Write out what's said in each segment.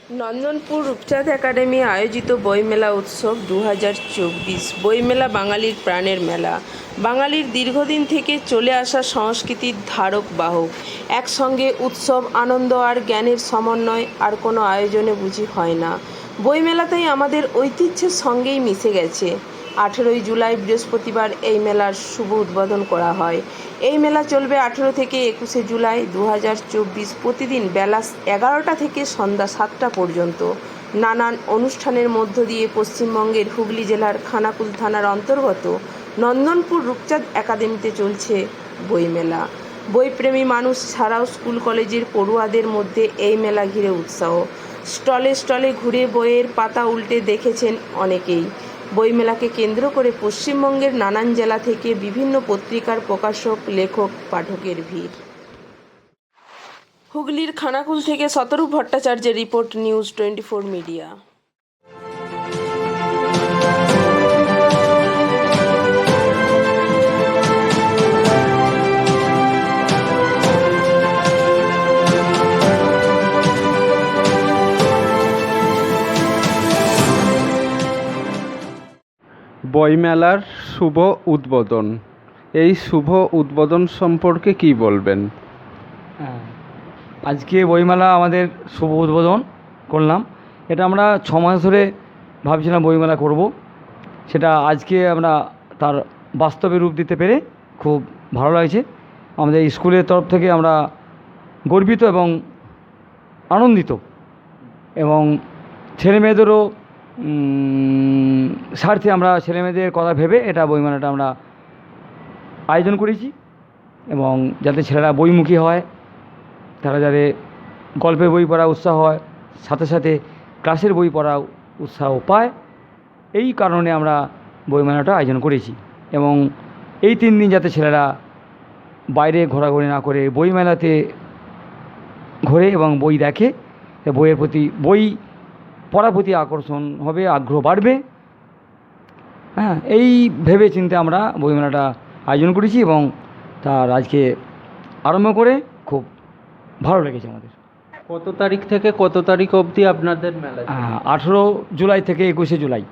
নন্দনপুর রূপচাঁদ academy আয়োজিত বইমেলা উৎসব 2024। বইমেলা বাঙালির প্রাণের মেলা, বাঙালির দীর্ঘদিন থেকে চলে আসা সংস্কৃতির ধারক বাহক। একসঙ্গে উৎসব, আনন্দ আর জ্ঞানের সমন্বয় আর কোনো আয়োজনে বুঝি হয় না। বইমেলাতেই আমাদের ঐতিহ্যের সঙ্গেই মিশে গেছে। 18ই জুলাই বৃহস্পতিবার এই মেলার শুভ উদ্বোধন করা হয়। এই মেলা চলবে 18 থেকে 21শে জুলাই 2024, প্রতিদিন বেলা 11টা থেকে সন্ধ্যা 7টা পর্যন্ত। নানান অনুষ্ঠানের মধ্য দিয়ে পশ্চিমবঙ্গের হুগলি জেলার খানাকুল থানার অন্তর্গত নন্দনপুর রূপচাঁদ একাডেমিতে চলছে বইমেলা। বইপ্রেমী মানুষ ছাড়াও স্কুল কলেজের পড়ুয়াদের মধ্যে এই মেলা ঘিরে উৎসাহ। স্টলে স্টলে ঘুরে বইয়ের পাতা উল্টে দেখেছেন অনেকেই। বইমেলাকে কেন্দ্র করে পশ্চিমবঙ্গের নানান জেলা থেকে বিভিন্ন পত্রিকার প্রকাশক, লেখক, পাঠকের ভিড়। হুগলির খানাকুল থেকে শতরূপ ভট্টাচার্যের রিপোর্ট, নিউজ 24 মিডিয়া। বইমেলার শুভ উদ্বোধন, এই শুভ উদ্বোধন সম্পর্কে কি বলবেন? আজকে বইমেলা আমাদের শুভ উদ্বোধন করলাম। এটা আমরা 6 মাস ধরে ভাবছিলাম বইমেলা করব, সেটা আজকে আমরা তার বাস্তবে রূপ দিতে পেরে খুব ভালো লাগছে। আমাদের স্কুলের তরফ থেকে আমরা গর্বিত এবং আনন্দিত, এবং ছেলেমেয়েদেরও স্বার্থে আমরা ছেলেমেয়েদের কথা ভেবে এটা বইমেলাটা আমরা আয়োজন করেছি, এবং যাতে ছেলেরা বইমুখী হয়, তারা যাতে গল্পের বই পড়া উৎসাহ হয়, সাথে সাথে ক্লাসের বই পড়া উৎসাহ পায়, এই কারণে আমরা বইমেলাটা আয়োজন করেছি। এবং এই 3 দিন যাতে ছেলেরা বাইরে ঘোরাঘুরি না করে বইমেলাতে ঘোরে এবং বই দেখে, বইয়ের প্রতি, বই পড়ার প্রতি আকর্ষণ হবে, আগ্রহ বাড়বে। এই ভেবে চিন্তে আমরা বইমেলাটা আয়োজন করেছি, এবং তার আজকে আরম্ভ করে খুব ভালো লেগেছে আমাদের। কত তারিখ থেকে কত তারিখ অবধি আপনাদের মেলা? 18 জুলাই থেকে 21শে জুলাই,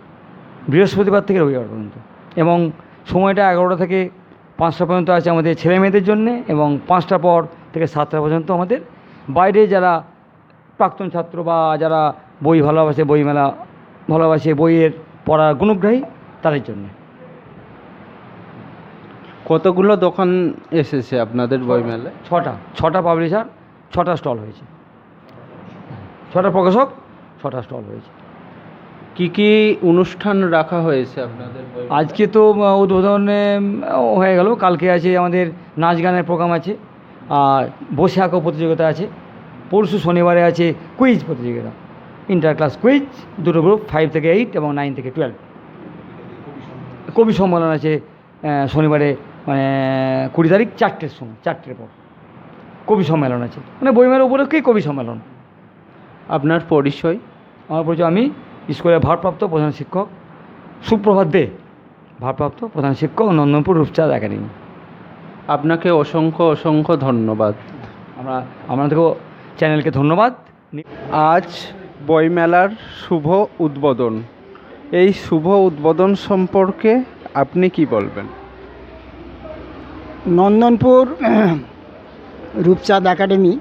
বৃহস্পতিবার থেকে রবিবার পর্যন্ত, এবং সময়টা 11টা থেকে 5টা পর্যন্ত আছে আমাদের ছেলে মেয়েদের জন্যে, এবং 5টা পর থেকে 7টা পর্যন্ত আমাদের বাইরে যারা প্রাক্তন ছাত্র বা যারা বই ভালোবাসে, বইমেলা ভালোবাসে, বইয়ের পড়ার গুণগ্রাহী, তাদের জন্যে। কতগুলো দোকান এসেছে আপনাদের বইমেলায়? 6টা পাবলিশার, 6টা স্টল হয়েছে, 6টা প্রকাশক, 6টা স্টল হয়েছে। কি কি অনুষ্ঠান রাখা হয়েছে আপনাদের বইমেলায়? আজকে তো উদ্বোধনে হয়ে গেল, কালকে আছে আমাদের নাচ গানের প্রোগ্রাম আছে, আর বসে আঁকো প্রতিযোগিতা আছে, পরশু শনিবারে আছে কুইজ প্রতিযোগিতা, ইন্টার ক্লাস কুইজ, 2টো গ্রুপ, 5 থেকে 8 এবং 9 থেকে 12। কবি সম্মেলন আছে শনিবারে, মানে 20 তারিখ 4টের সময়, 4টের পর কবি সম্মেলন আছে, মানে বইমেলা উপলক্ষেই কবি সম্মেলন। আপনার পরিচয়? আমার পরিচয়, আমি স্কুলের ভারপ্রাপ্ত প্রধান শিক্ষক সুপ্রভাত দে, ভারপ্রাপ্ত প্রধান শিক্ষক, নন্দনপুর রূপচাঁদ একাডেমি। আপনাকে অসংখ্য অসংখ্য ধন্যবাদ। আপনাদেরকেও চ্যানেলকে ধন্যবাদ। আজ বইমেলার শুভ উদ্বোধন, এই শুভ উদ্বোধন সম্পর্কে আপনি কি বলবেন? নন্দনপুর রূপচাঁদ একাডেমি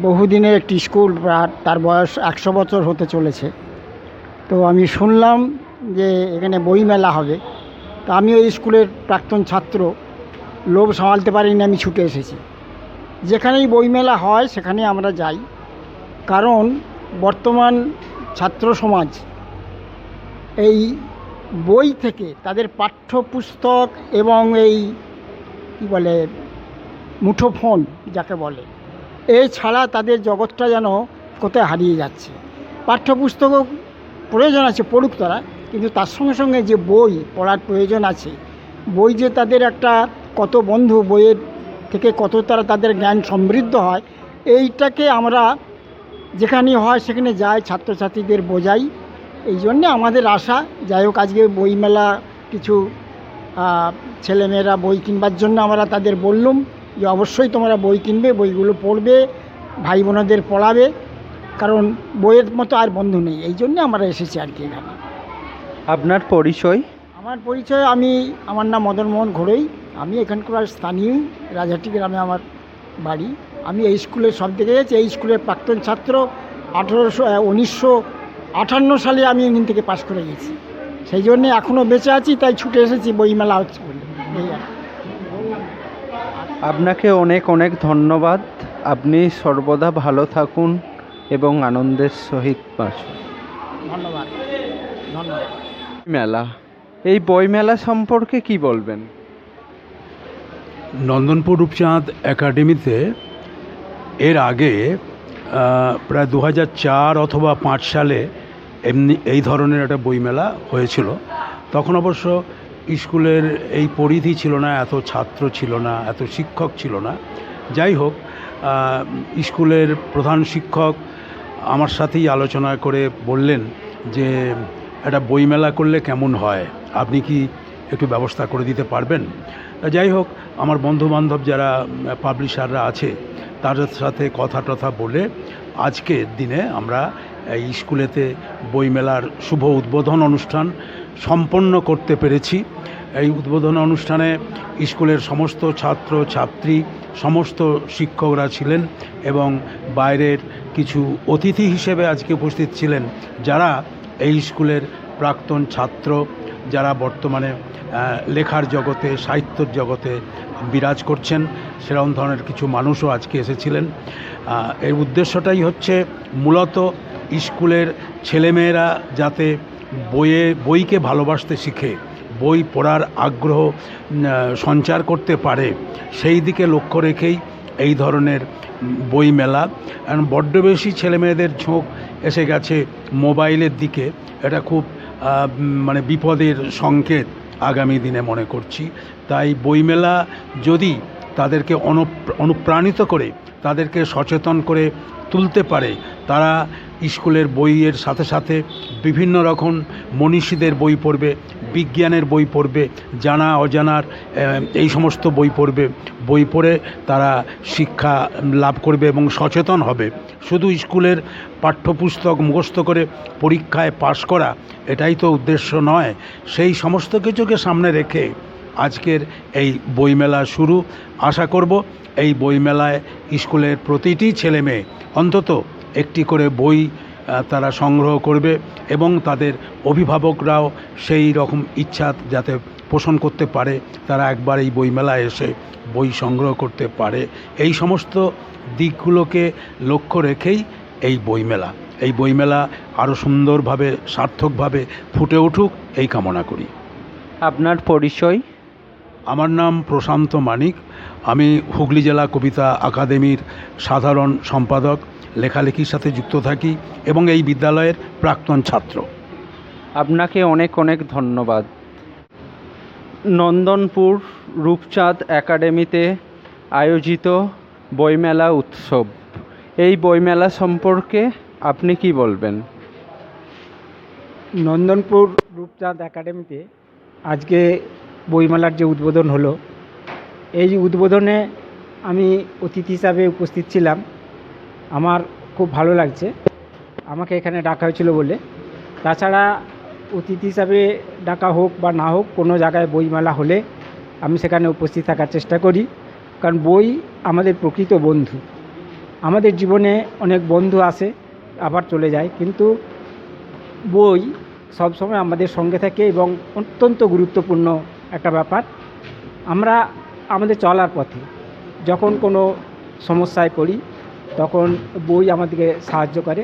বহুদিনের একটি স্কুল, তার বয়স 100 বছর হতে চলেছে। তো আমি শুনলাম যে এখানে বইমেলা হবে, তো আমি ওই স্কুলের প্রাক্তন ছাত্র, লোভ সামলাতে পারিনি, আমি ছুটে এসেছি। যেখানেই বইমেলা হয় সেখানে আমরা যাই, কারণ বর্তমান ছাত্র সমাজ এই বই থেকে তাদের পাঠ্যপুস্তক এবং এই কী বলে মুঠোফোন যাকে বলে, এছাড়া তাদের জগৎটা যেন কোথায় হারিয়ে যাচ্ছে। পাঠ্যপুস্তকও প্রয়োজন আছে, পড়ুক তারা, কিন্তু তার সঙ্গে সঙ্গে যে বই পড়ার প্রয়োজন আছে, বই যে তাদের একটা কত বন্ধু, বইয়ের থেকে কত তাদের জ্ঞান সমৃদ্ধ হয়, এইটাকে আমরা যেখানেই হয় সেখানে যাই, ছাত্রছাত্রীদের বোঝাই। এই জন্যে আমাদের আশা, যাই হোক আজকে বইমেলা কিছু ছেলেমেয়েরা বই কিনবার জন্য আমরা তাদের বললাম যে অবশ্যই তোমরা বই কিনবে, বইগুলো পড়বে, ভাই বোনদের পড়াবে, কারণ বইয়ের মতো আর বন্ধু নেই, এই জন্যে আমরা এসেছি আর কি এখানে। আপনার পরিচয়? আমার পরিচয়, আমার নাম মদন মোহন ঘোড়ই। আমি এখানকার স্থানীয়, রাজহাটি গ্রামে আমার বাড়ি। আমি এই স্কুলে সব থেকে গেছি, এই স্কুলের প্রাক্তন ছাত্র। 1958 সালে আমি এখান থেকে পাশ করে গেছি, সেই জন্যে এখনও বেঁচে আছি, তাই ছুটে এসেছি, বইমেলা হচ্ছে বলে। এই আর কি। আপনাকে অনেক অনেক ধন্যবাদ। আপনি সর্বদা ভালো থাকুন এবং আনন্দের সহিত বাঁচুন। ধন্যবাদ ধন্যবাদ। মেলা, এই বই মেলা সম্পর্কে কি বলবেন? নন্দনপুর রূপচাঁদ একাডেমিতে এর আগে প্রায় 2004 অথবা 5 সালে এই ধরনের একটা বইমেলা হয়েছিল। তখন অবশ্য স্কুলের এই পরিধি ছিল না, এত ছাত্র ছিল না, এত শিক্ষক ছিল না। যাই হোক, স্কুলের প্রধান শিক্ষক আমার সাথেই আলোচনা করে বললেন যে একটা বইমেলা করলে কেমন হয়, আপনি কি একটু ব্যবস্থা করে দিতে পারবেন? যাই হোক, আমার বন্ধুবান্ধব যারা পাবলিশাররা আছে তাদের সাথে কথা টথা বলে আজকের দিনে আমরা এই স্কুলেতে বইমেলার শুভ উদ্বোধন অনুষ্ঠান সম্পন্ন করতে পেরেছি। এই উদ্বোধন অনুষ্ঠানে স্কুলের সমস্ত ছাত্র ছাত্রী, সমস্ত শিক্ষকরা ছিলেন এবং বাইরের কিছু অতিথি হিসেবে আজকে উপস্থিত ছিলেন যারা এই স্কুলের প্রাক্তন ছাত্র, যারা বর্তমানে লেখার জগতে, সাহিত্যের জগতে বিরাজ করছেন, সেরকম ধরনের কিছু মানুষও আজকে এসেছিলেন। এর উদ্দেশ্যটাই হচ্ছে মূলত স্কুলের ছেলেমেয়েরা যাতে বইকে ভালোবাসতে শিখে, বই পড়ার আগ্রহ সঞ্চার করতে পারে, সেই দিকে লক্ষ্য রেখেই এই ধরনের বই মেলা। কারণ বড্ড বেশি ছেলেমেয়েদের ঝোঁক এসে গেছে মোবাইলের দিকে, এটা খুব মানে বিপদের সংকেত আগামী দিনে মনে করছি। তাই বইমেলা যদি তাদেরকে অনুপ্রাণিত করে, তাদেরকে সচেতন করে তুলতে পারে, তারা স্কুলের বইয়ের সাথে সাথে বিভিন্ন রকম মনীষীদের বই পড়বে, বিজ্ঞানের বই পড়বে, জানা অজানার এই সমস্ত বই পড়বে। বই পড়ে তারা শিক্ষা লাভ করবে এবং সচেতন হবে। শুধু স্কুলের পাঠ্যপুস্তক মুখস্থ করে পরীক্ষায় পাশ করা এটাই তো উদ্দেশ্য নয়। সেই সমস্ত কিছুকে সামনে রেখে আজকের এই বইমেলা শুরু। আশা করব এই বইমেলায় স্কুলের প্রতিটি ছেলে মেয়ে অন্তত একটি করে বই তারা সংগ্রহ করবে এবং তাদের অভিভাবকরাও সেই রকম ইচ্ছা যাতে পোষণ করতে পারে, তারা একবার এই বইমেলায় এসে বই সংগ্রহ করতে পারে। এই সমস্ত দিকগুলোকে লক্ষ্য রেখেই এই বইমেলা আরও সুন্দরভাবে, সার্থকভাবে ফুটে উঠুক এই কামনা করি। আপনার পরিচয়? আমার নাম প্রশান্ত মানিক। আমি হুগলি জেলা কবিতা আকাদেমির সাধারণ সম্পাদক, লেখালেখির সাথে যুক্ত থাকি এবং এই বিদ্যালয়ের প্রাক্তন ছাত্র। আপনাকে অনেক অনেক ধন্যবাদ। নন্দনপুর রূপচাঁদ একাডেমিতে আয়োজিত বইমেলা উৎসব, এই বইমেলা সম্পর্কে আপনি কি বলবেন? নন্দনপুর রূপচাঁদ একাডেমিতে আজকে বইমেলার যে উদ্বোধন হলো, এই উদ্বোধনে আমি অতিথি হিসাবে উপস্থিত ছিলাম। আমার খুব ভালো লাগছে আমাকে এখানে ডাকা হয়েছিল বলে। তাছাড়া অতিথি হিসাবে ডাকা হোক বা না হোক, কোনো জায়গায় বইমেলা হলে আমি সেখানে উপস্থিত থাকার চেষ্টা করি, কারণ বই আমাদের প্রকৃত বন্ধু। আমাদের জীবনে অনেক বন্ধু আসে আবার চলে যায়, কিন্তু বই সবসময় আমাদের সঙ্গে থাকে এবং অত্যন্ত গুরুত্বপূর্ণ একটা ব্যাপার। আমরা আমাদের চলার পথে যখন কোনো সমস্যায় পড়ি তখন বই আমাদেরকে সাহায্য করে,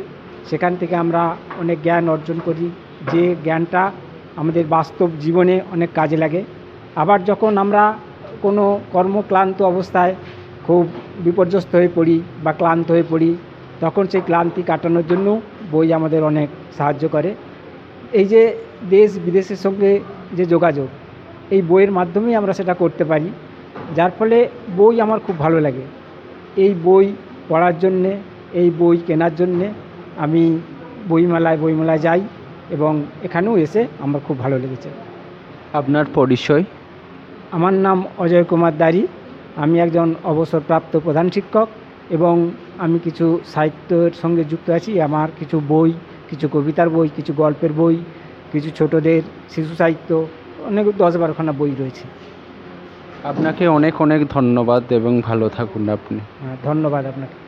সেখান থেকে আমরা অনেক জ্ঞান অর্জন করি, যে জ্ঞানটা আমাদের বাস্তব জীবনে অনেক কাজে লাগে। আবার যখন আমরা কোনো কর্মক্লান্ত অবস্থায় খুব বিপর্যস্ত হয়ে পড়ি বা ক্লান্ত হয়ে পড়ি, তখন সেই ক্লান্তি কাটানোর জন্য বই আমাদের অনেক সাহায্য করে। এই যে দেশ বিদেশের সঙ্গে যে যোগাযোগ, এই বইয়ের মাধ্যমেই আমরা সেটা করতে পারি, যার ফলে বই আমার খুব ভালো লাগে। এই বই পড়ার জন্যে, এই বই কেনার জন্যে আমি বইমেলায় যাই এবং এখানেও এসে আমার খুব ভালো লেগেছে। আপনার পরিচয়? আমার নাম অজয় কুমার দাড়ি। আমি একজন অবসরপ্রাপ্ত প্রধান শিক্ষক এবং আমি কিছু সাহিত্যের সঙ্গে যুক্ত আছি। আমার কিছু বই, কিছু কবিতার বই, কিছু গল্পের বই, কিছু ছোটদের শিশু সাহিত্য, অনেক 10-12খানা বই রয়েছে। আপনাকে অনেক অনেক ধন্যবাদ এবং ভালো থাকুন আপনি। ধন্যবাদ আপনাকে।